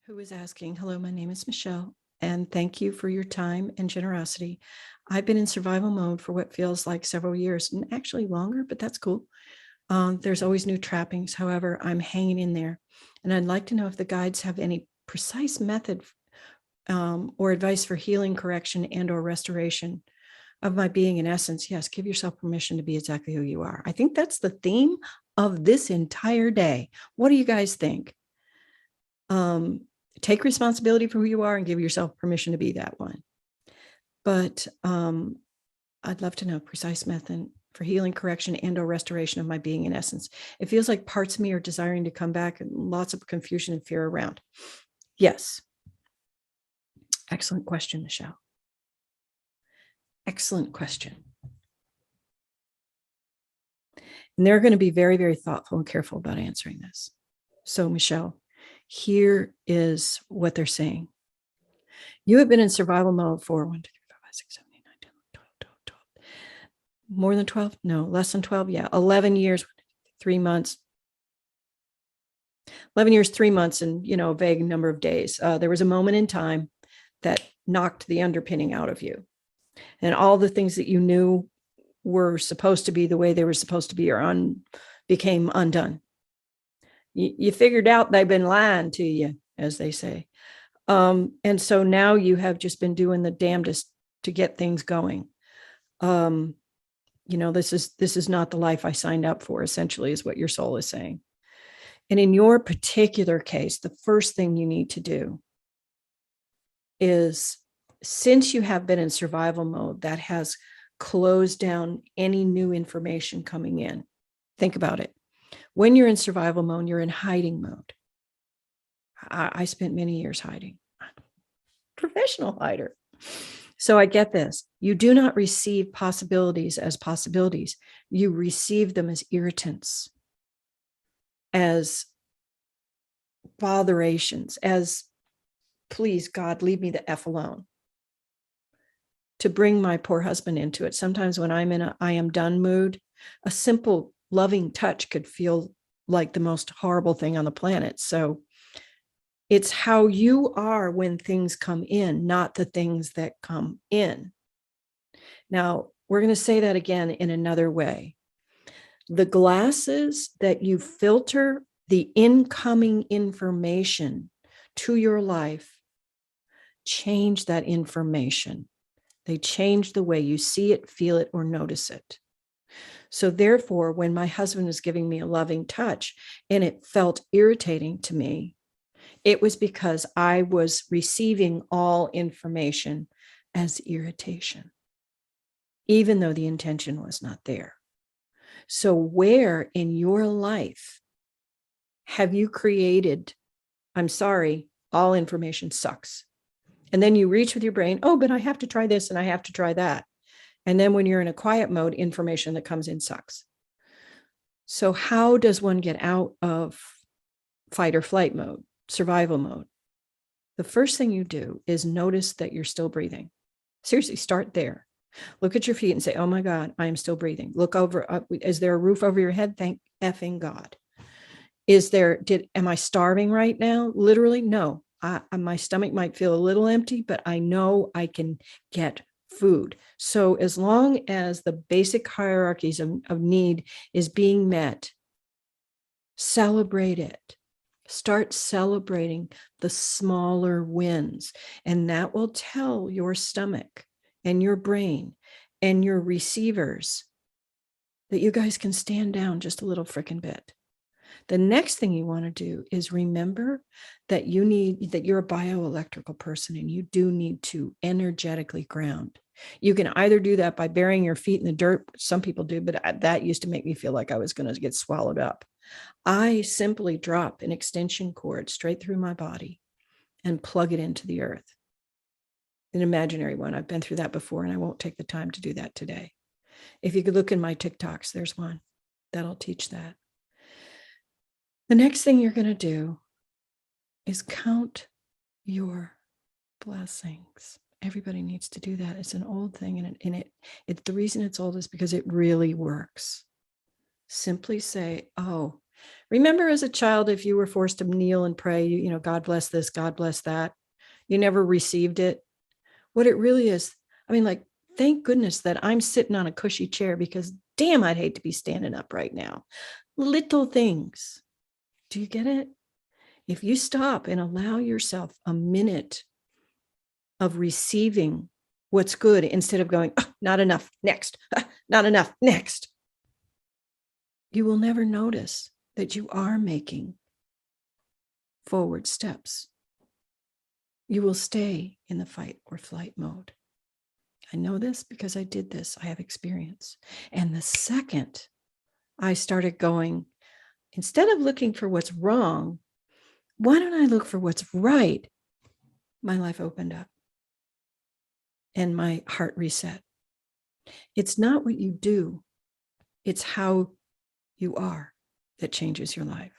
who is asking, hello, my name is Michelle, and thank you for your time and generosity. I've been in survival mode for what feels like several years, and actually longer, but that's cool. There's always new trappings. However, I'm hanging in there. And I'd like to know if the guides have any precise method or advice for healing, correction, and or restoration of my being. In essence, yes, give yourself permission to be exactly who you are. I think that's the theme of this entire day. What do you guys think? Take responsibility for who you are and give yourself permission to be that one. But I'd love to know precise method for healing, correction, and or restoration of my being. In essence, it feels like parts of me are desiring to come back and lots of confusion and fear around. Yes. Excellent question, Michelle. Excellent question. And they're going to be very, very thoughtful and careful about answering this. So, Michelle, here is what they're saying. You have been in survival mode for 1, 2, 3, 4, 5, 6, 7, 8, 9, 10, 12, 12, 12. More than 12? No, less than 12. Yeah, 11 years, 3 months. 11 years, 3 months, and a vague number of days. There was a moment in time that knocked the underpinning out of you, and all the things that you knew were supposed to be the way they were supposed to be became undone. You figured out they've been lying to you, as they say. And so now you have just been doing the damnedest to get things going. This is not the life I signed up for, essentially, is what your soul is saying. And in your particular case, the first thing you need to do is, since you have been in survival mode, that has closed down any new information coming in. Think about it. When you're in survival mode, you're in hiding mode. I spent many years hiding. Professional hider. So I get this. You do not receive possibilities as possibilities. You receive them as irritants, as botherations, as, please, God, leave me the F alone. To bring my poor husband into it. Sometimes when I'm in a I am done mood, a simple loving touch could feel like the most horrible thing on the planet. So it's how you are when things come in, not the things that come in. Now, we're going to say that again in another way. The glasses that you filter the incoming information to your life change that information. They change the way you see it, feel it, or notice it. So therefore, when my husband was giving me a loving touch and it felt irritating to me, it was because I was receiving all information as irritation, even though the intention was not there. So where in your life have you created, I'm sorry, all information sucks? And then you reach with your brain, oh, but I have to try this and I have to try that. And then when you're in a quiet mode, information that comes in sucks. So how does one get out of fight or flight mode, survival mode? The first thing you do is notice that you're still breathing. Seriously, start there. Look at your feet and say, oh my God, I am still breathing. Look over, is there a roof over your head? Thank effing God. Am I starving right now? Literally, no. My stomach might feel a little empty, but I know I can get food. So as long as the basic hierarchies of need is being met, celebrate it. Start celebrating the smaller wins, and that will tell your stomach and your brain and your receivers that you guys can stand down just a little freaking bit. The next thing you want to do is remember that you're a bioelectrical person and you do need to energetically ground. You can either do that by burying your feet in the dirt. Some people do, but that used to make me feel like I was going to get swallowed up. I simply drop an extension cord straight through my body and plug it into the earth. An imaginary one. I've been through that before, and I won't take the time to do that today. If you could look in my TikToks, there's one that'll teach that. The next thing you're going to do is count your blessings. Everybody needs to do that. It's an old thing, and the reason it's old is because it really works. Simply say, oh, Remember as a child, if you were forced to kneel and pray, God bless this, God bless that, you never received it. What it really is, like, thank goodness that I'm sitting on a cushy chair, because damn, I'd hate to be standing up right now. Little things. Do you get it? If you stop and allow yourself a minute of receiving what's good instead of going, oh, not enough, next, not enough, next, you will never notice that you are making forward steps. You will stay in the fight or flight mode. I know this because I did this. I have experience. And the second I started going, instead of looking for what's wrong, why don't I look for what's right? My life opened up and my heart reset. It's not what you do, it's how you are that changes your life.